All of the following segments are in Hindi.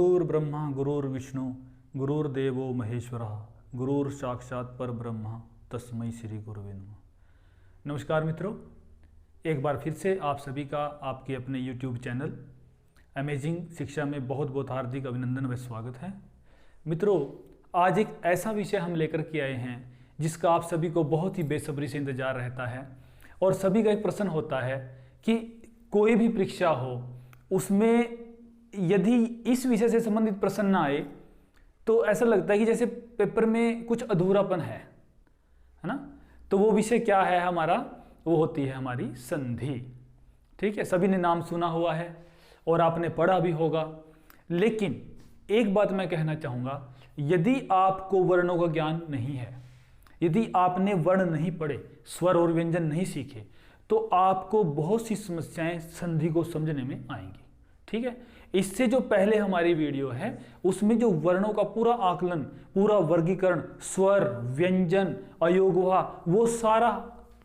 गुरुर् ब्रह्मा गुरुर्विष्णु गुरुर्देवो महेश्वरः गुरुर् साक्षात् परब्रह्म तस्मै श्री गुरुवे नमः। नमस्कार मित्रों, एक बार फिर से आप सभी का आपके अपने YouTube चैनल अमेजिंग शिक्षा में बहुत बहुत हार्दिक अभिनंदन व स्वागत है। मित्रों, आज एक ऐसा विषय हम लेकर के आए हैं जिसका आप सभी को बहुत ही बेसब्री से इंतजार रहता है और सभी का एक प्रश्न होता है कि कोई भी परीक्षा हो उसमें यदि इस विषय से संबंधित प्रश्न ना आए तो ऐसा लगता है कि जैसे पेपर में कुछ अधूरापन है ना। तो वो विषय क्या है हमारा? वो होती है हमारी संधि। ठीक है, सभी ने नाम सुना हुआ है और आपने पढ़ा भी होगा। लेकिन एक बात मैं कहना चाहूँगा, यदि आपको वर्णों का ज्ञान नहीं है, यदि आपने वर्ण नहीं पढ़े, स्वर और व्यंजन नहीं सीखे, तो आपको बहुत सी समस्याएं संधि को समझने में आएंगी। ठीक है, इससे जो पहले हमारी वीडियो है उसमें जो वर्णों का पूरा आकलन, पूरा वर्गीकरण, स्वर, व्यंजन, अयोगवा, वो सारा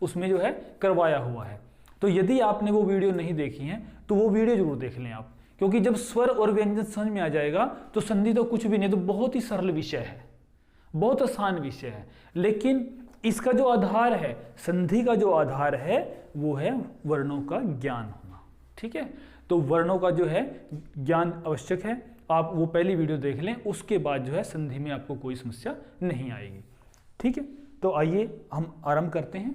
उसमें जो है करवाया हुआ है। तो यदि आपने वो वीडियो नहीं देखी है तो वो वीडियो जरूर देख लें आप, क्योंकि जब स्वर और व्यंजन समझ में आ जाएगा तो संधि तो कुछ भी नहीं, तो बहुत ही सरल विषय है, बहुत आसान विषय है। लेकिन इसका जो आधार है, संधि का जो आधार है, वो है वर्णों का ज्ञान होना। ठीक है, तो वर्णों का जो है ज्ञान आवश्यक है। आप वो पहली वीडियो देख लें, उसके बाद जो है संधि में आपको कोई समस्या नहीं आएगी। ठीक है, तो आइए हम आरंभ करते हैं।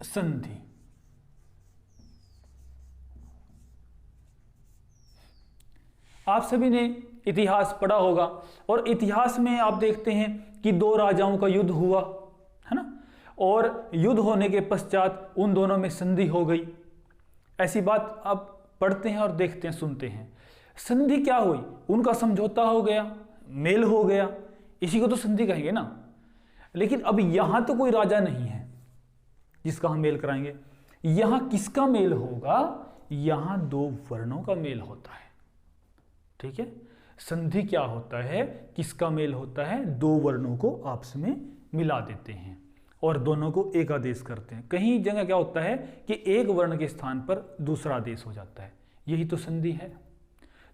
संधि, आप सभी ने इतिहास पढ़ा होगा और इतिहास में आप देखते हैं कि दो राजाओं का युद्ध हुआ है ना, और युद्ध होने के पश्चात उन दोनों में संधि हो गई। ऐसी बात आप पढ़ते हैं और देखते हैं, सुनते हैं। संधि क्या हुई? उनका समझौता हो गया, मेल हो गया, इसी को तो संधि कहेंगे ना। लेकिन अब यहां तो कोई राजा नहीं है जिसका हम मेल कराएंगे। यहां किसका मेल होगा? यहां दो वर्णों का मेल होता है। ठीक है, संधि क्या होता है, किसका मेल होता है? दो वर्णों को आपस में मिला देते हैं और दोनों को एक आदेश करते हैं। कहीं जगह क्या होता है कि एक वर्ण के स्थान पर दूसरा आदेश हो जाता है, यही तो संधि है।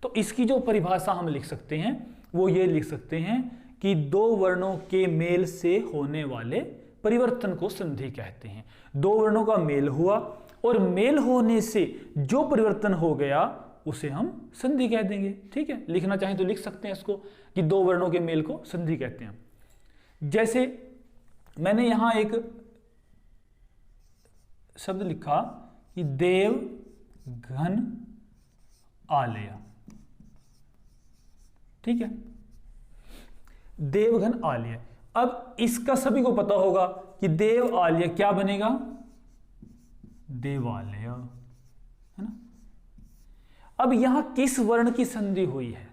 तो इसकी जो परिभाषा हम लिख सकते हैं वो ये लिख सकते हैं कि दो वर्णों के मेल से होने वाले परिवर्तन को संधि कहते हैं। दो वर्णों का मेल हुआ और मेल होने से जो परिवर्तन हो गया उसे हम संधि कह देंगे। ठीक है, लिखना चाहें तो लिख सकते हैं इसको कि दो वर्णों के मेल को संधि कहते हैं। जैसे मैंने यहां एक शब्द लिखा कि देव घन आलय। ठीक है, देवघन आलय। अब इसका सभी को पता होगा कि देव आलय क्या बनेगा? देवालय, है ना। अब यहां किस वर्ण की संधि हुई है,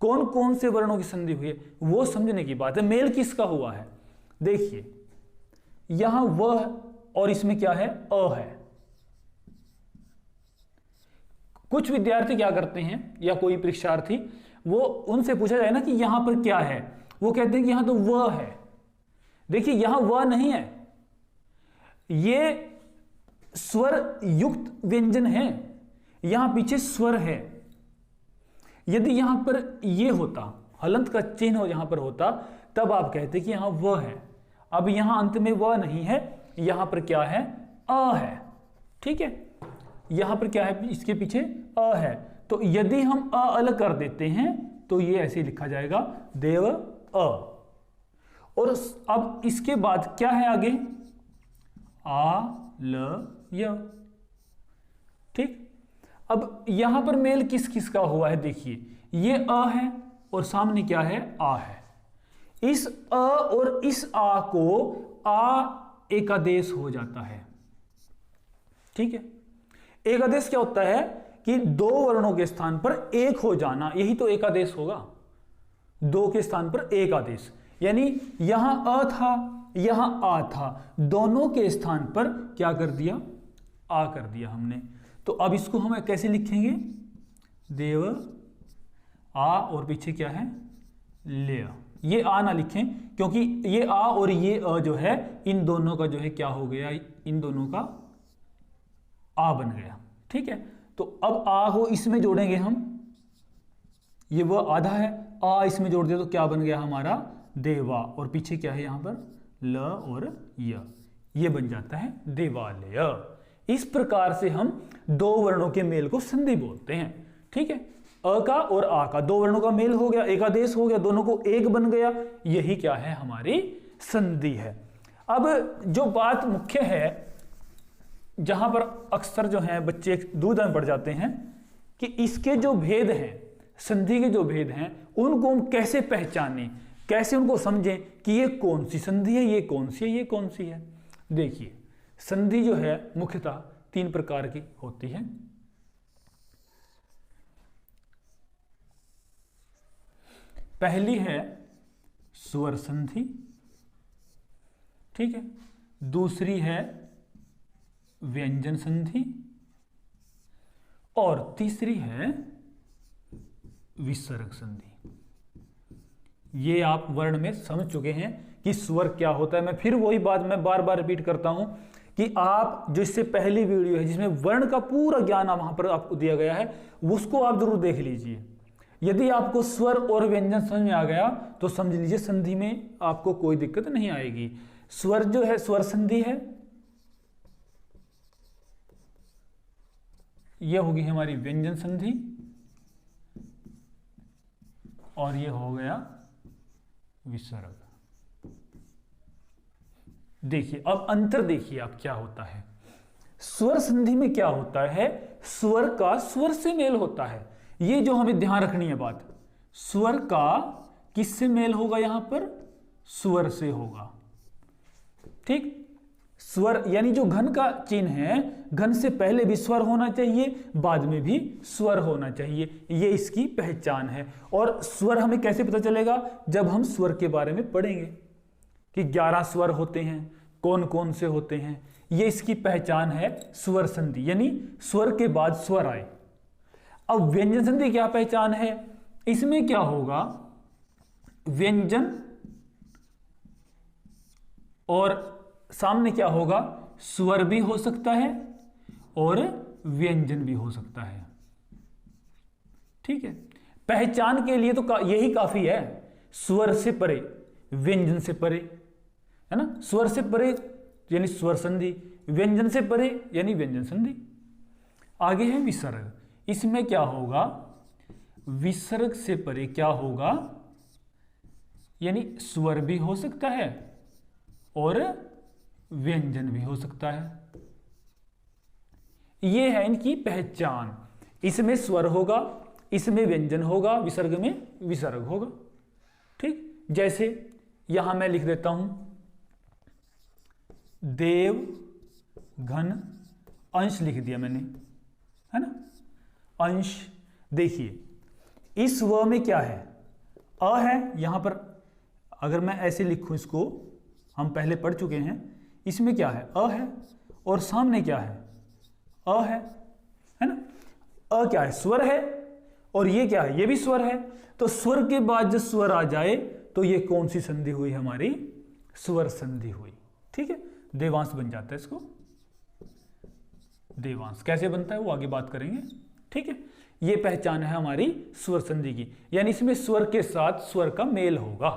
कौन कौन से वर्णों की संधि हुई है, वो समझने की बात है। मेल किसका हुआ है? देखिए, यहां व और इसमें क्या है? अ है। कुछ विद्यार्थी क्या करते हैं या कोई परीक्षार्थी, वो उनसे पूछा जाए ना कि यहां पर क्या है, वो कहते हैं कि यहां तो व है। देखिए, यहां व नहीं है, ये स्वर युक्त व्यंजन है, यहां पीछे स्वर है। यदि यहां पर ये होता, हलंत का चिन्ह यहां पर होता, तब आप कहते कि यहां व है। अब यहां अंत में व नहीं है, यहां पर क्या है? अ है। ठीक है, यहां पर क्या है? इसके पीछे अ है। तो यदि हम अ अलग कर देते हैं तो ये ऐसे लिखा जाएगा, देव अ। और अब इसके बाद क्या है आगे? आ ल य। ठीक, अब यहां पर मेल किस किस का हुआ है? देखिए, ये अ है और सामने क्या है? आ है। इस अ और इस आ को आ एकादेश हो जाता है। ठीक है, एकादेश क्या होता है कि दो वर्णों के स्थान पर एक हो जाना, यही तो एकादेश होगा। दो के स्थान पर एक आदेश, यानी यहां अ था, यहां आ था, दोनों के स्थान पर क्या कर दिया? आ कर दिया हमने। तो अब इसको हम कैसे लिखेंगे? देव आ और पीछे क्या है? ले। ये आ ना लिखें, क्योंकि ये आ और ये अ जो है, इन दोनों का जो है क्या हो गया? इन दोनों का आ बन गया। ठीक है, तो अब आ को इसमें जोड़ेंगे हम, ये व आधा है, आ इसमें जोड़ दिया तो क्या बन गया हमारा देवा, और पीछे क्या है यहाँ पर ल और य, ये बन जाता है देवालय। इस प्रकार से हम दो वर्णों के मेल को संधि बोलते हैं। ठीक है, अ का और आ का दो वर्णों का मेल हो गया, एकादेश हो गया, दोनों को एक बन गया, यही क्या है हमारी संधि है। अब जो बात मुख्य है, जहां पर अक्सर जो है बच्चे दुविधा में पड़ जाते हैं कि इसके जो भेद हैं, संधि के जो भेद हैं, उनको हम कैसे पहचानें, कैसे उनको समझें कि ये कौन सी संधि है, ये कौन सी है, ये कौन सी है। देखिए, संधि जो है मुख्यतः तीन प्रकार की होती है। पहली है स्वर संधि, ठीक है, दूसरी है व्यंजन संधि, और तीसरी है विसर्ग संधि। ये आप वर्ण में समझ चुके हैं कि स्वर क्या होता है। मैं फिर वही बात मैं बार बार रिपीट करता हूं कि आप जो इससे पहली वीडियो है जिसमें वर्ण का पूरा ज्ञान वहां पर आपको दिया गया है, उसको आप जरूर देख लीजिए। यदि आपको स्वर और व्यंजन समझ में आ गया तो समझ लीजिए संधि में आपको कोई दिक्कत नहीं आएगी। स्वर जो है स्वर संधि है, यह होगी हमारी व्यंजन संधि, और यह हो गया विसर्ग। देखिए अब अंतर देखिए आप क्या होता है। स्वर संधि में क्या होता है, स्वर का स्वर से मेल होता है। ये जो हमें ध्यान रखनी है बात, स्वर का किससे मेल होगा, यहां पर स्वर से होगा। ठीक, स्वर यानी जो घन का चिन्ह है, घन से पहले भी स्वर होना चाहिए, बाद में भी स्वर होना चाहिए, ये इसकी पहचान है। और स्वर हमें कैसे पता चलेगा, जब हम स्वर के बारे में पढ़ेंगे कि 11 स्वर होते हैं, कौन कौन से होते हैं, ये इसकी पहचान है स्वर संधि, यानी स्वर के बाद स्वर आए। अब व्यंजन संधि क्या पहचान है, इसमें क्या होगा, व्यंजन और सामने क्या होगा, स्वर भी हो सकता है और व्यंजन भी हो सकता है। ठीक है, पहचान के लिए तो यही काफी है, स्वर से परे, व्यंजन से परे, है ना, स्वर से परे यानी स्वर संधि, व्यंजन से परे यानी व्यंजन संधि। आगे है विसर्ग, इसमें क्या होगा, विसर्ग से परे क्या होगा, यानी स्वर भी हो सकता है और व्यंजन भी हो सकता है। यह है इनकी पहचान। इसमें स्वर होगा, इसमें व्यंजन होगा, विसर्ग में विसर्ग होगा। ठीक, जैसे यहां मैं लिख देता हूं देव घन, अंश लिख दिया मैंने, है ना, अंश। देखिए इस व में क्या है, अ है, यहां पर अगर मैं ऐसे लिखूं, इसको हम पहले पढ़ चुके हैं, इसमें क्या है, अ है, और सामने क्या है, अ है ना, अ क्या है, स्वर है, और ये क्या है, ये भी स्वर है। तो स्वर के बाद जब स्वर आ जाए तो ये कौन सी संधि हुई, हमारी स्वर संधि हुई। ठीक है, देवांश बन जाता है, इसको देवांश कैसे बनता है वो आगे बात करेंगे। ठीक है, ये पहचान है हमारी स्वर संधि की, यानी इसमें स्वर के साथ स्वर का मेल होगा।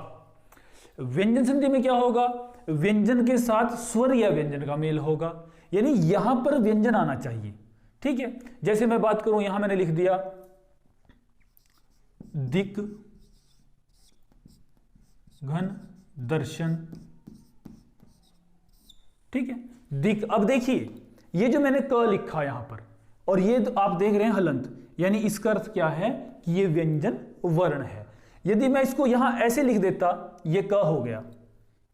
व्यंजन संधि में क्या होगा, व्यंजन के साथ स्वर या व्यंजन का मेल होगा, यानी यहां पर व्यंजन आना चाहिए। ठीक है, जैसे मैं बात करूं, यहां मैंने लिख दिया दिक घन दर्शन। ठीक है, दिक, अब देखिए ये जो मैंने क लिखा यहां पर, और ये तो आप देख रहे हैं हलंत, यानी इसका अर्थ क्या है कि ये व्यंजन वर्ण है। यदि मैं इसको यहां ऐसे लिख देता, ये क हो गया,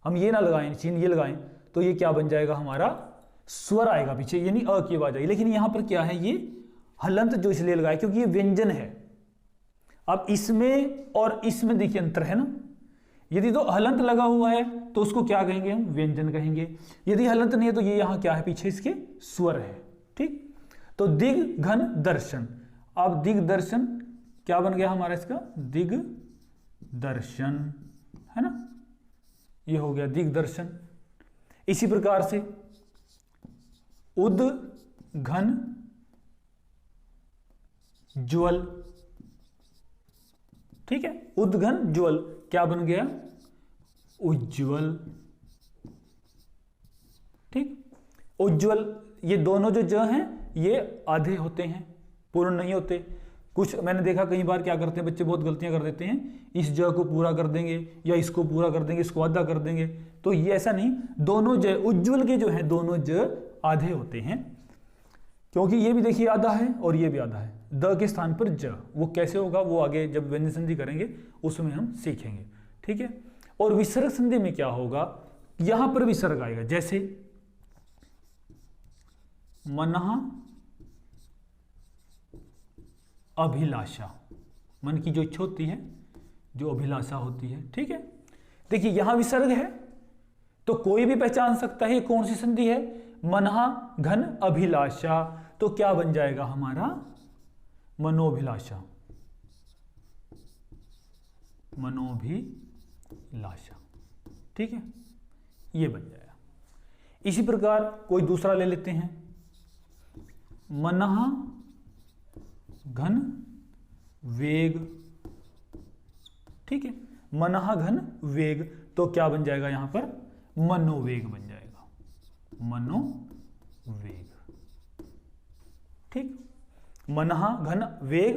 हम ये ना लगाएं, चिन्ह ये लगाएं, तो ये क्या बन जाएगा, हमारा स्वर आएगा पीछे, यानी अ की आवाज आएगी। लेकिन यहां पर क्या है, ये हलंत जो इसलिए लगाया क्योंकि ये व्यंजन है। अब इसमें और इसमें देखिए अंतर है ना, यदि तो हलंत लगा हुआ है तो उसको क्या कहेंगे, हम व्यंजन कहेंगे। यदि हलंत नहीं है तो ये यहां क्या है, पीछे इसके स्वर है। ठीक, तो दिग घन दर्शन, अब दिग दर्शन क्या बन गया हमारा, इसका दिग दर्शन, है ना, ये हो गया दिग दर्शन। इसी प्रकार से उद घन ज्वल, ठीक है, उद्घन ज्वल क्या बन गया, उज्ज्वल। ठीक, उज्ज्वल, ये दोनों जो ज हैं ये आधे होते हैं, पूर्ण नहीं होते। कुछ मैंने देखा कई बार क्या करते हैं बच्चे, बहुत गलतियां कर देते हैं, इस ज को पूरा कर देंगे या इसको पूरा कर देंगे, इसको आधा कर देंगे। तो ये ऐसा नहीं, दोनों ज उज्ज्वल के जो है दोनों ज आधे होते हैं, क्योंकि ये भी देखिए आधा है और ये भी आधा है। द के स्थान पर ज, वो कैसे होगा वो आगे जब व्यंजन संधि करेंगे उसमें हम सीखेंगे। ठीक है, और विसर्ग संधि में क्या होगा, यहां पर विसर्ग आएगा, जैसे मनः अभिलाषा, मन की जो इच्छा होती है, जो अभिलाषा होती है। ठीक है, देखिए यहां विसर्ग है तो कोई भी पहचान सकता है ये कौन सी संधि है, मनः घन अभिलाषा। तो क्या बन जाएगा हमारा, मनोभिलाषा, मनोभिलाषा। ठीक है, ये बन जाएगा। इसी प्रकार कोई दूसरा ले लेते हैं, मनः घन वेग। ठीक है, मनः घन वेग, तो क्या बन जाएगा यहां पर, मनोवेग बन जाएगा, मनोवेग। ठीक, मनः घन वेग,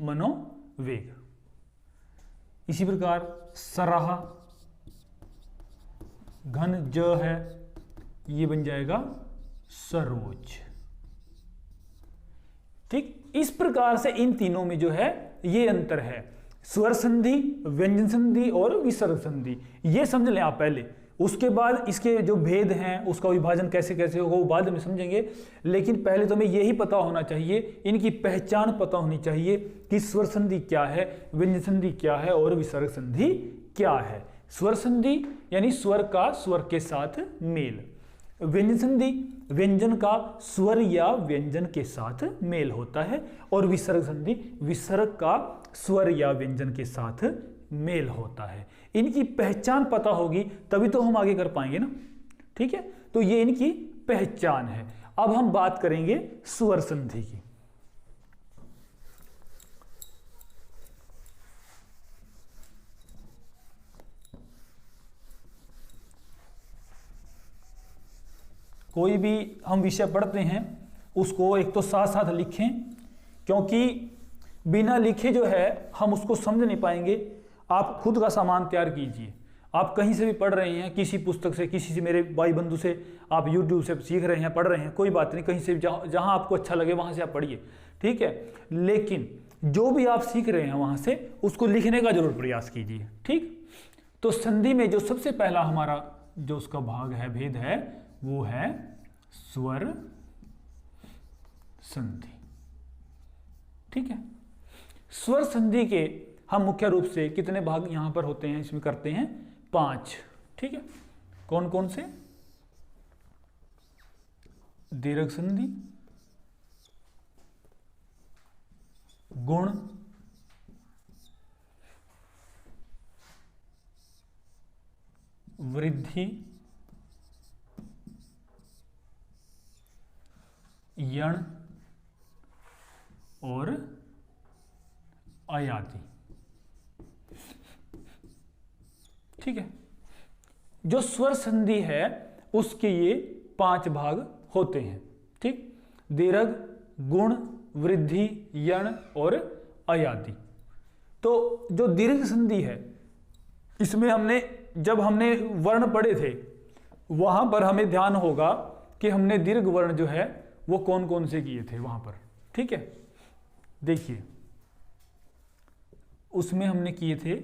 मनोवेग। इसी प्रकार सरह घन ज है, ये बन जाएगा सरोज। ठीक, इस प्रकार से इन तीनों में जो है ये अंतर है, स्वर संधि, व्यंजन संधि और विसर्ग संधि। ये समझ लें आप पहले, उसके बाद इसके जो भेद हैं उसका विभाजन कैसे कैसे होगा वो बाद में समझेंगे। लेकिन पहले तो हमें यही पता होना चाहिए, इनकी पहचान पता होनी चाहिए कि स्वर संधि क्या है, व्यंजन संधि क्या है और विसर्ग संधि क्या है। स्वर संधि यानी स्वर का स्वर के साथ मेल, व्यंजन संधि व्यंजन का स्वर या व्यंजन के साथ मेल होता है, और विसर्ग संधि विसर्ग का स्वर या व्यंजन के साथ मेल होता है। इनकी पहचान पता होगी तभी तो हम आगे कर पाएंगे ना। ठीक है, तो ये इनकी पहचान है। अब हम बात करेंगे स्वर संधि की। कोई भी हम विषय पढ़ते हैं उसको एक तो साथ साथ लिखें, क्योंकि बिना लिखे जो है हम उसको समझ नहीं पाएंगे। आप खुद का सामान तैयार कीजिए, आप कहीं से भी पढ़ रहे हैं, किसी पुस्तक से, किसी से, मेरे भाई बंधु से, आप YouTube से सीख रहे हैं, पढ़ रहे हैं, कोई बात नहीं, कहीं से भी जहां आपको अच्छा लगे वहां से आप पढ़िए। ठीक है, लेकिन जो भी आप सीख रहे हैं वहां से उसको लिखने का जरूर प्रयास कीजिए। ठीक, तो संधि में जो सबसे पहला हमारा जो उसका भाग है, भेद है, वो है स्वर संधि। ठीक है, स्वर संधि के हम मुख्य रूप से कितने भाग यहां पर होते हैं, इसमें करते हैं 5। ठीक है, कौन कौन से, दीर्घ संधि, गुण, वृद्धि, यण और अयाति। ठीक है, जो स्वर संधि है उसके ये 5 भाग होते हैं। ठीक, दीर्घ, गुण, वृद्धि, यण और अयाति। तो जो दीर्घ संधि है इसमें जब हमने वर्ण पढ़े थे वहां पर हमें ध्यान होगा कि हमने दीर्घ वर्ण जो है वो कौन कौन से किए थे वहां पर। ठीक है, देखिए उसमें हमने किए थे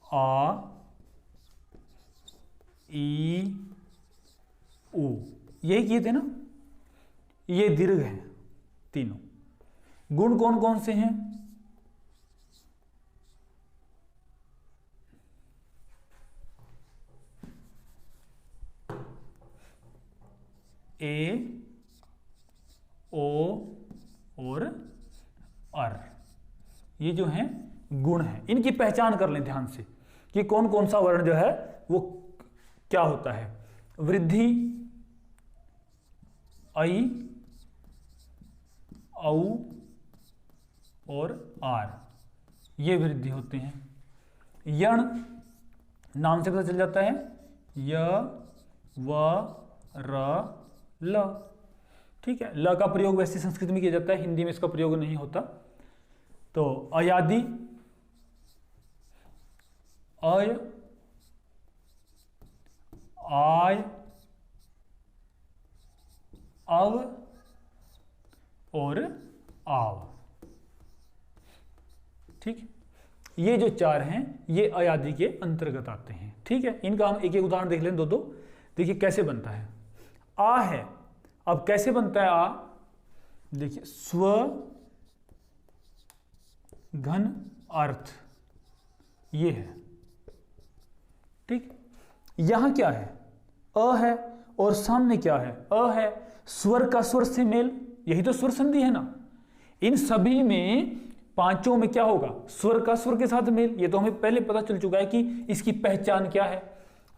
आ, ई, उ, यही किए थे ना, ये दीर्घ हैं तीनों। गुण कौन कौन से हैं, ए, ओ और अर, ये जो हैं गुण हैं। इनकी पहचान कर लें ध्यान से कि कौन कौन सा वर्ण जो है वो क्या होता है। वृद्धि आई, औ और आर, ये वृद्धि होते हैं। यण नाम से पता चल जाता है, य व र ल। ठीक है, ल का प्रयोग वैसे संस्कृत में किया जाता है, हिंदी में इसका प्रयोग नहीं होता। तो अयादि, अय, आय, अव और आव। ठीक, ये जो चार हैं ये अयादि के अंतर्गत आते हैं। ठीक है, इनका हम एक एक उदाहरण देख लें, दो दो। देखिए कैसे बनता है। आ है, अब कैसे बनता है आ, देखिए स्व घन अर्थ, ये है। ठीक, यहां क्या है, अ है और सामने क्या है, अ है। स्वर का स्वर से मेल, यही तो स्वर संधि है ना। इन सभी में पांचों में क्या होगा, स्वर का स्वर के साथ मेल। ये तो हमें पहले पता चल चुका है कि इसकी पहचान क्या है।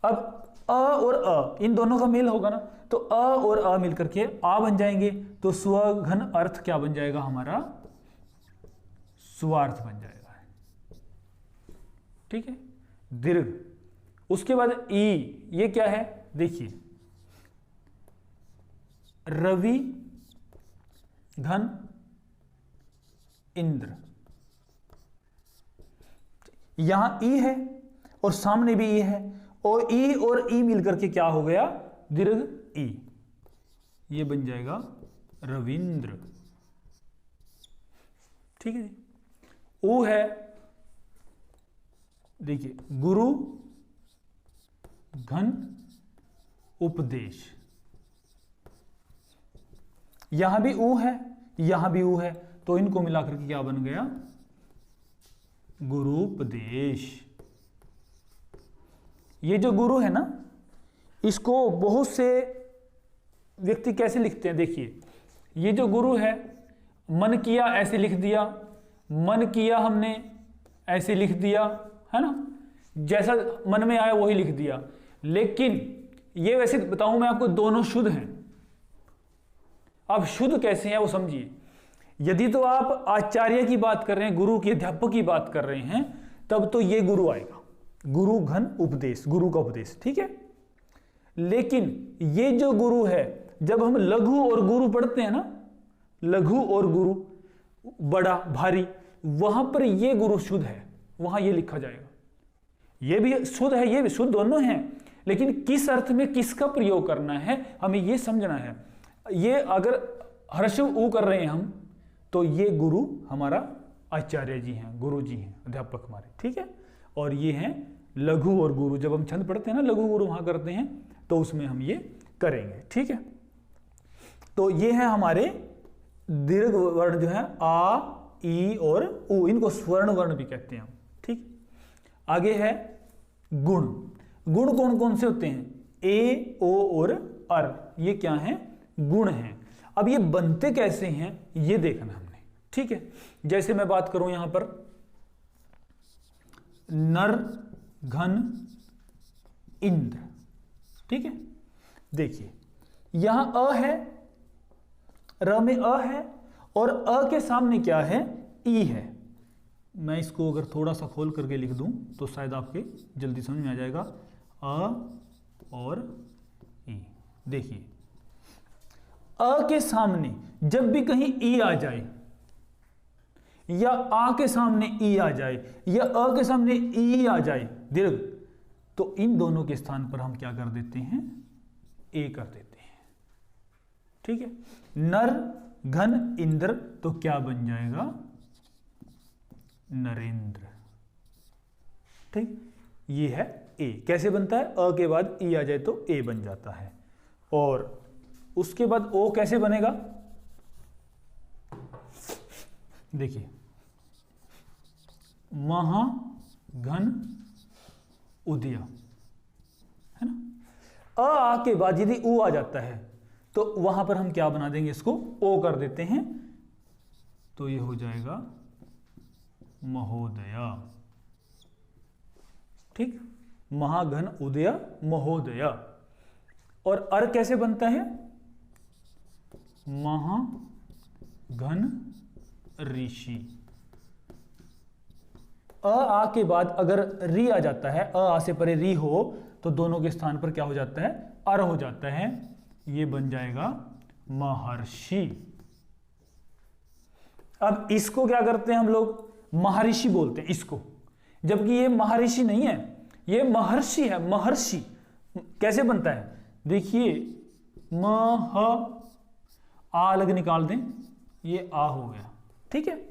अब अ और अ इन दोनों का मेल होगा ना, तो अ और अ मिलकर के आ बन जाएंगे। तो स्वघन अर्थ क्या बन जाएगा हमारा, स्वार्थ बन जाएगा। ठीक है, दीर्घ। उसके बाद ई, ये क्या है, देखिए रवि घन इंद्र। यहां ई है और सामने भी ई है, और ई और ई मिलकर के क्या हो गया, दीर्घ ई। ये बन जाएगा रविंद्र। ठीक है जी। ऊ है, देखिए गुरु घन उपदेश। यहां भी ऊ है, यहां भी ऊ है, तो इनको मिलाकर के क्या बन गया, गुरुपदेश। ये जो गुरु है ना, इसको बहुत से व्यक्ति कैसे लिखते हैं, देखिए ये जो गुरु है, मन किया ऐसे लिख दिया, मन किया हमने ऐसे लिख दिया, है ना, जैसा मन में आया वही लिख दिया। लेकिन ये वैसे बताऊं मैं आपको, दोनों शुद्ध हैं। अब शुद्ध कैसे हैं वो समझिए। यदि तो आप आचार्य की बात कर रहे हैं, गुरु के अध्यापक की बात कर रहे हैं, तब तो ये गुरु आएगा, गुरु घन उपदेश, गुरु का उपदेश। ठीक है, लेकिन ये जो गुरु है, जब हम लघु और गुरु पढ़ते हैं ना, लघु और गुरु बड़ा भारी, वहां पर ये गुरु शुद्ध है, वहां ये लिखा जाएगा। ये भी शुद्ध है, ये भी शुद्ध, दोनों हैं, लेकिन किस अर्थ में किसका प्रयोग करना है हमें ये समझना है। ये अगर हर्षव ऊ कर रहे हैं हम, तो ये गुरु हमारा आचार्य जी हैं, गुरु जी हैं, अध्यापक हमारे। ठीक है, और ये हैं लघु और गुरु। जब हम छंद पढ़ते हैं ना, लघु गुरु वहां करते हैं, तो उसमें हम ये करेंगे। ठीक है, तो ये है हमारे दीर्घ वर्ण जो है, आ, ई और उ, इनको स्वर्ण वर्ण भी कहते हैं हम। ठीक, आगे है गुण। गुण कौन कौन से होते हैं, ए, ओ और अर, ये क्या हैं, गुण हैं। अब ये बनते कैसे हैं ये देखना हमने। ठीक है, जैसे मैं बात करूं यहां पर, नर घन इंद्र। ठीक है, देखिए यहां अ है, र में अ है, और अ के सामने क्या है, ई है। मैं इसको अगर थोड़ा सा खोल करके लिख दूं तो शायद आपके जल्दी समझ में आ जाएगा। अ और ई, देखिए अ के सामने जब भी कहीं ई आ जाए, या आ के सामने ई आ जाए, या अ के सामने ई आ जाए दीर्घ, तो इन दोनों के स्थान पर हम क्या कर देते हैं, ए कर देते हैं। ठीक है, नर घन इंद्र, तो क्या बन जाएगा, नरेंद्र। ठीक, ये है ए। कैसे बनता है, अ के बाद ई आ जाए तो ए बन जाता है। और उसके बाद ओ कैसे बनेगा, देखिए महाघन उदय, है ना। अ के बाद यदि ऊ आ जाता है तो वहां पर हम क्या बना देंगे, इसको ओ कर देते हैं, तो ये हो जाएगा महोदया। ठीक, महाघन उदय महोदय। और अर कैसे बनता है, महाघन ऋषि। आ के बाद अगर री आ जाता है, आ से परे री हो तो दोनों के स्थान पर क्या हो जाता है, अर हो जाता है, ये बन जाएगा महर्षि। अब इसको क्या करते हैं हम लोग, महर्षि बोलते हैं इसको, जबकि ये महर्षि नहीं है, ये महर्षि है। महर्षि कैसे बनता है, देखिए मह आ अलग निकाल दें, ये आ हो गया, ठीक है,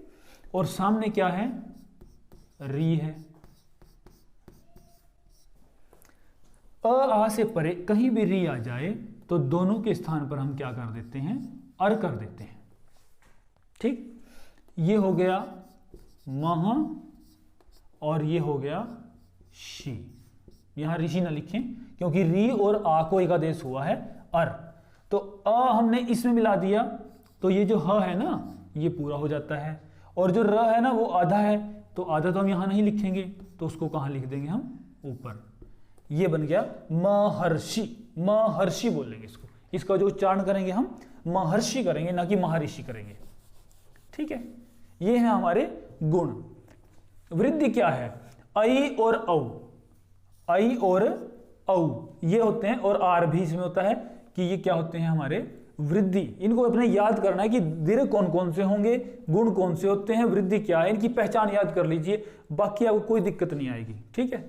और सामने क्या है, री है। आ से परे कहीं भी री आ जाए तो दोनों के स्थान पर हम क्या कर देते हैं, अर कर देते हैं, ठीक। ये हो गया मह और ये हो गया शी। यहां ऋषि ना लिखें क्योंकि री और आ को एक आदेश हुआ है अर, तो अ हमने इसमें मिला दिया तो ये जो ह है ना ये पूरा हो जाता है, और जो र है ना वो आधा है, तो आधा तो हम यहां नहीं लिखेंगे, तो उसको कहां लिख देंगे हम, ऊपर। ये बन गया महर्षि। महर्षि बोलेंगे इसको, इसका जो उच्चारण करेंगे हम महर्षि करेंगे, ना कि महर्षि करेंगे, ठीक है। ये है हमारे गुण। वृद्धि क्या है, ऐ और औ, ऐ और औ ये होते हैं, और आर भी इसमें होता है कि ये क्या होते हैं हमारे वृद्धि। इनको अपने याद करना है कि दीर्घ कौन कौन से होंगे, गुण कौन से होते हैं, वृद्धि क्या है, इनकी पहचान याद कर लीजिए, बाकी आपको कोई दिक्कत नहीं आएगी, ठीक है।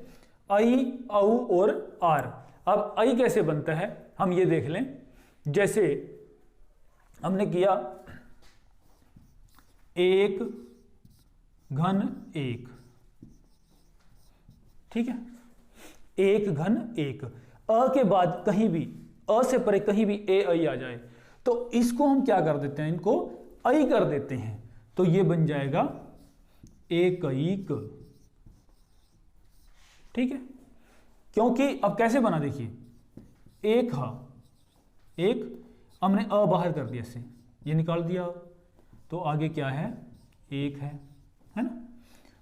ऐ औ और आर। अब ऐ कैसे बनता है हम ये देख लें, जैसे हमने किया 1 घन 1, ठीक है, 1 घन 1। अ के बाद कहीं भी, अ से परे कहीं भी ए ऐ आ जाए तो इसको हम क्या कर देते हैं, इनको ऐ कर देते हैं, तो ये बन जाएगा एकैक, ठीक है। क्योंकि अब कैसे बना देखिए, एक हा, एक हमने अ बाहर कर दिया, इससे ये निकाल दिया, तो आगे क्या है, एक है ना।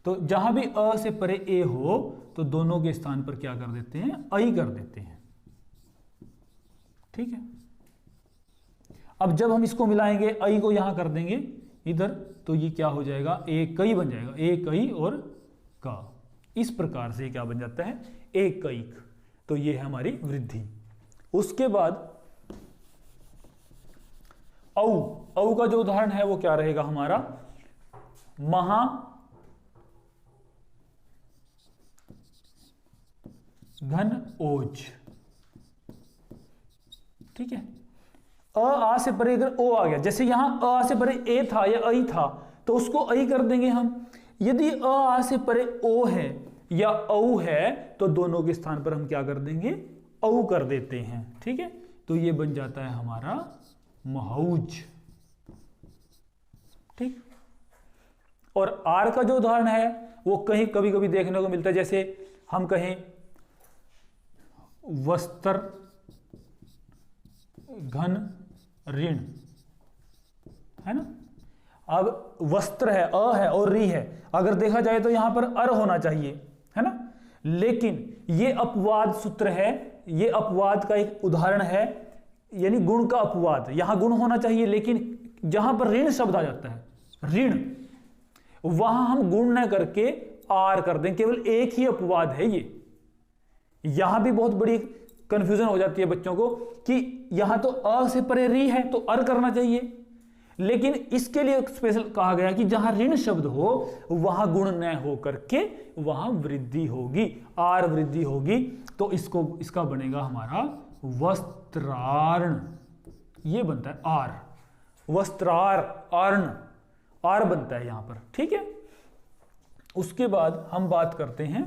तो जहां भी अ से परे ए हो तो दोनों के स्थान पर क्या कर देते हैं, ऐ कर देते हैं, ठीक है। अब जब हम इसको मिलाएंगे, ऐ को यहां कर देंगे इधर, तो ये क्या हो जाएगा, एकई बन जाएगा, एकई और का। इस प्रकार से क्या बन जाता है, एकैक। तो ये है हमारी वृद्धि। उसके बाद औ, औ का जो उदाहरण है वो क्या रहेगा हमारा, महा घन ओज, ठीक है। आ से परे अगर ओ आ गया, जैसे यहां आ से परे ए था या ऐ था तो उसको ऐ कर देंगे हम। यदि आ से परे ओ है या औ है तो दोनों के स्थान पर हम क्या कर देंगे, औ कर देते हैं, ठीक है। तो ये बन जाता है हमारा महौज, ठीक। और आर का जो उदाहरण है वो कहीं कभी कभी देखने को मिलता है, जैसे हम कहें वस्त्र घन ऋण, है ना। अब वस्त्र है, अ है और री है, अगर देखा जाए तो यहां पर अर होना चाहिए, है ना, लेकिन ये अपवाद सूत्र है, ये अपवाद का एक उदाहरण है, यानी गुण का अपवाद। यहां गुण होना चाहिए, लेकिन जहां पर ऋण शब्द आ जाता है, ऋण, वहां हम गुण न करके आर कर दें, केवल एक ही अपवाद है ये। यहां भी बहुत बड़ी कंफ्यूजन हो जाती है बच्चों को कि यहां तो अ से परे री है तो अर करना चाहिए, लेकिन इसके लिए स्पेशल कहा गया कि जहां ऋण शब्द हो वहां गुण न हो करके वहां वृद्धि होगी, आर वृद्धि होगी, तो इसका बनेगा हमारा वस्त्रार्ण। ये बनता है आर, वस्त्रार, आर्ण, आर बनता है यहां पर, ठीक है। उसके बाद हम बात करते हैं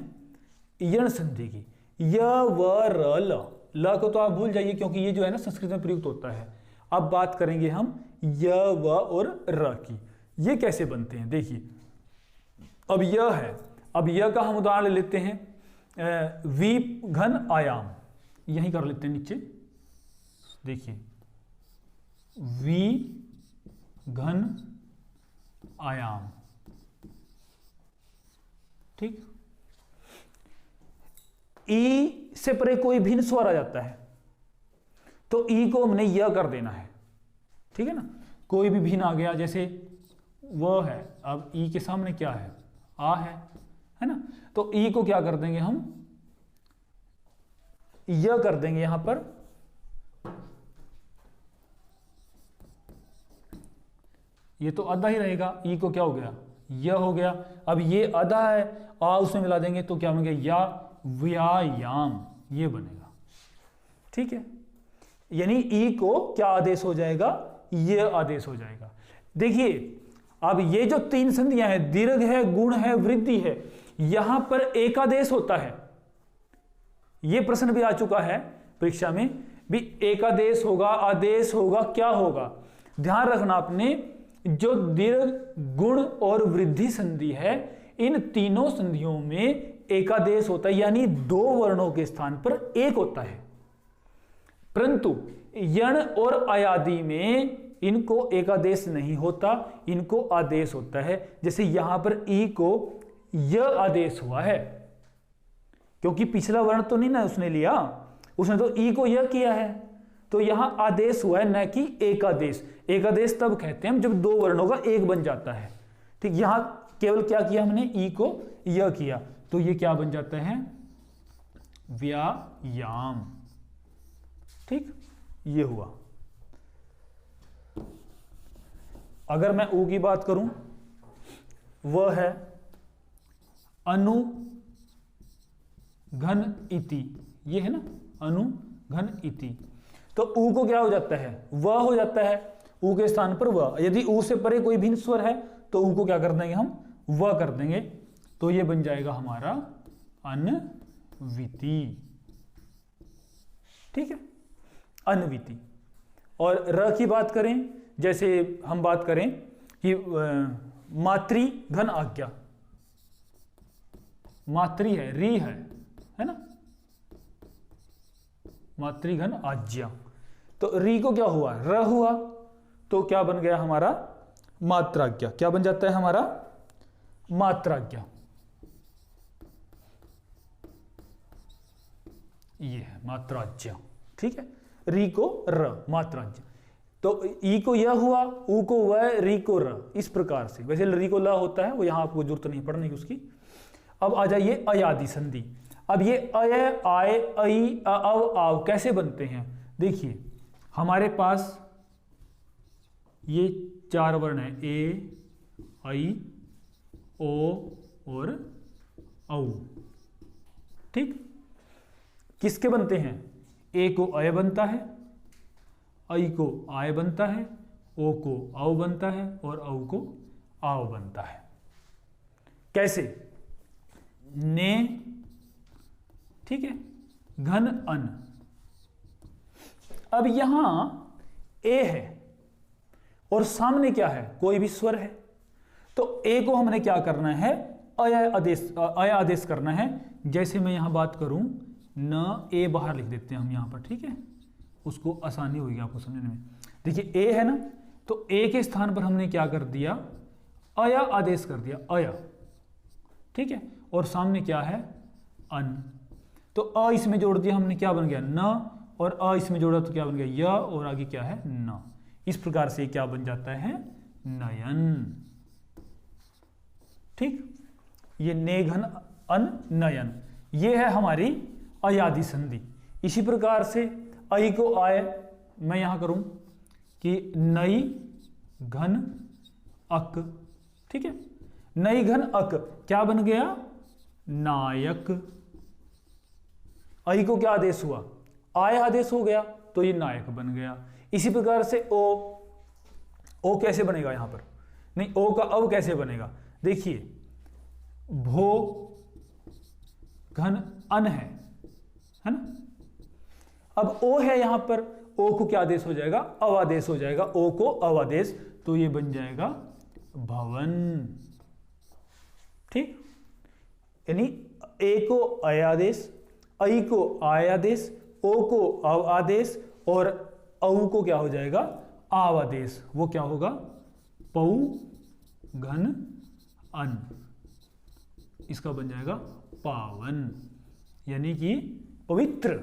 यण संधि की। य व र ल, ल को तो आप भूल जाइए क्योंकि ये जो है ना संस्कृत में प्रयुक्त होता है। अब बात करेंगे हम य व और र की। ये कैसे बनते हैं देखिए, अब य है, अब य का हम उदाहरण ले लेते हैं, वी घन आयाम, यही कर लेते हैं नीचे, देखिए वी घन आयाम, ठीक। ई से परे कोई भिन्न स्वर आ जाता है तो ई को हमने य कर देना है, ठीक है ना। कोई भी भिन्न आ गया, जैसे व है, अब ई के सामने क्या है, आ है है ना। तो ई को क्या कर देंगे हम, य कर देंगे यहां पर, ये तो आधा ही रहेगा, ई को क्या हो गया, य हो गया। अब ये आधा है, आ उसमें मिला देंगे तो क्या बन गया, या व्यायाम, ये बनेगा। ठीक है, यानी ई को क्या आदेश हो जाएगा, ये आदेश हो जाएगा। देखिए अब ये जो तीन संधियां हैं, दीर्घ है, गुण है, वृद्धि है, यहां पर एकादेश होता है। ये प्रश्न भी आ चुका है परीक्षा में भी, एकादेश होगा, आदेश होगा, क्या होगा। ध्यान रखना आपने, जो दीर्घ, गुण और वृद्धि संधि है, इन तीनों संधियों में एकादेश होता है, यानी दो वर्णों के स्थान पर एक होता है। परंतु यण और अयादि में इनको एकादेश नहीं होता, इनको आदेश होता है। जैसे यहां पर ई को य आदेश हुआ है, क्योंकि पिछला वर्ण तो नहीं ना उसने लिया, उसने तो ई को य किया है, तो यहां आदेश हुआ है, न कि एकादेश। एकादेश तब कहते हैं जब दो वर्णों का एक बन जाता है। ठीक, यहां केवल क्या किया हमने, ई को य किया, तो ये क्या बन जाता है, व्यायाम। ठीक, ये हुआ। अगर मैं ऊ की बात करूं, वह है अनु घन इति, ये है ना, अनु घन इति। तो ऊ को क्या हो जाता है, वह हो जाता है, ऊ के स्थान पर वह। यदि ऊ से परे कोई भिन्न स्वर है तो ऊ को क्या कर देंगे हम, वह कर देंगे, तो ये बन जाएगा हमारा अन्विति। ठीक है, अन्विति। और र की बात करें, जैसे हम बात करें कि मातृ घन आज्ञा, मातृ है, री है ना, मातृघन आज्ञा, तो री को क्या हुआ, र हुआ, तो क्या बन गया हमारा, मात्राज्ञा। क्या बन जाता है हमारा, मात्राज्ञा। ये है मात्राज्ञा। ठीक है, री को र, मात्राज्ञा। तो ई को यह हुआ, ऊ को वह, री को र, इस प्रकार से। वैसे री को ल होता है, वो यहां आपको जरूरत नहीं पड़ने की उसकी। अब आ जाइए अयादि संधि। अब ये अय, आय, अई, अव, आव कैसे बनते हैं। देखिए हमारे पास ये चार वर्ण है, ए, आई, ओ और औ। ठीक, किसके बनते हैं, ए को अय बनता है, आई को आय बनता है, ओ को औ बनता है और औ को आव बनता है। कैसे, ने, ठीक है, घन अन। अब यहां ए है और सामने क्या है, कोई भी स्वर है, तो ए को हमने क्या करना है, अय आदेश करना है। जैसे मैं यहां बात करूं, न, ए बाहर लिख देते हैं हम यहां पर, ठीक है, उसको आसानी होगी आपको समझने में। देखिए ए है ना, तो ए के स्थान पर हमने क्या कर दिया, अय आदेश कर दिया, अय। ठीक है, और सामने क्या है, अन, तो अ इसमें जोड़ दिया हमने, क्या बन गया, न, और अ इसमें जोड़ा तो क्या बन गया, य, और आगे क्या है, न। इस प्रकार से क्या बन जाता है, नयन। ठीक, ये नेघन अन नयन, ये है हमारी अयादि संधि। इसी प्रकार से अई को आय मैं यहां करूं कि नई घन अक। ठीक है, नई घन अक क्या बन गया, नायक। अई को क्या आदेश हुआ, आय आदेश हो गया, तो ये नायक बन गया। इसी प्रकार से ओ कैसे बनेगा यहां पर, नहीं, ओ का अव कैसे बनेगा। देखिए भो घन अन है ना, अब ओ है यहां पर, ओ को क्या आदेश हो जाएगा, अवादेश हो जाएगा, ओ को अवादेश, तो ये बन जाएगा भवन। ठीक, यानी ए को अयादेश, आई को आयादेश, ओ को अव आदेश और औ को क्या हो जाएगा, आवादेश। वो क्या होगा, पौ घन अन, इसका बन जाएगा पावन, यानी कि पवित्र।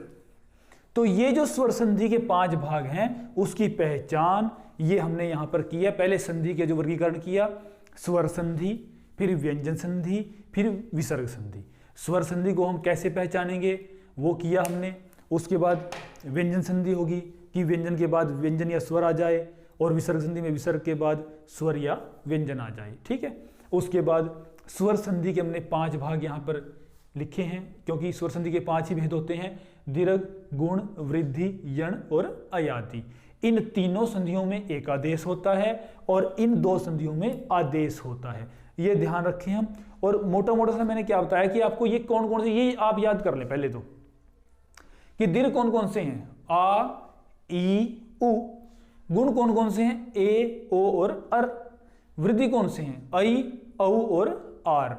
तो ये जो स्वर संधि के 5 भाग हैं उसकी पहचान ये हमने यहां पर किया। पहले संधि के जो वर्गीकरण किया, स्वर संधि, फिर व्यंजन संधि, फिर विसर्ग संधि। स्वर संधि को हम कैसे पहचानेंगे वो किया हमने। उसके बाद व्यंजन संधि होगी कि व्यंजन के बाद व्यंजन या स्वर आ जाए, और विसर्ग संधि में विसर्ग के बाद स्वर या व्यंजन आ जाए। ठीक है। उसके बाद स्वर संधि के हमने 5 भाग यहाँ पर लिखे हैं, क्योंकि स्वर संधि के 5 ही भेद होते हैं, दीर्घ, गुण, वृद्धि, यण और अयाति। इन तीनों संधियों में एकादेश होता है और इन 2 संधियों में आदेश होता है, ये ध्यान रखें हम। और मोटा मोटा सा मैंने क्या बताया कि आपको ये कौन कौन से, ये आप याद कर लें पहले तो, कि दीर्घ कौन कौन से हैं, आ, ई, उ। गुण कौन कौन से हैं, ए, ओ और अर। वृद्धि कौन से हैं, ऐ, औ और आर।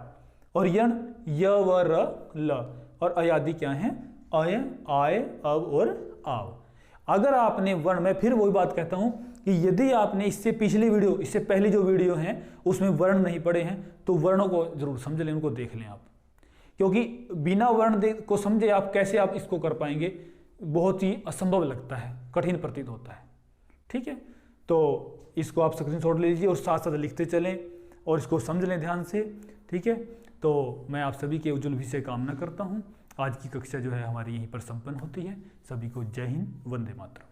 और यण य, व, र, ल। और अयादि क्या है, अय, आय, अव और आव। अगर आपने वर्ण, मैं फिर वही बात कहता हूं कि यदि आपने इससे पिछली वीडियो, इससे पहली जो वीडियो है उसमें वर्ण नहीं पढ़े हैं तो वर्णों को जरूर समझ लें, उनको देख लें आप, क्योंकि बिना वर्ण को समझे आप कैसे आप इसको कर पाएंगे, बहुत ही असंभव लगता है, कठिन प्रतीत होता है। ठीक है, तो इसको आप स्क्रीनशॉट ले लीजिए और साथ साथ लिखते चलें और इसको समझ लें ध्यान से। ठीक है, तो मैं आप सभी के उज्जवल भविष्य कामना करता हूँ। आज की कक्षा जो है हमारी यहीं पर संपन्न होती है। सभी को जय हिंद, वंदे मातरम।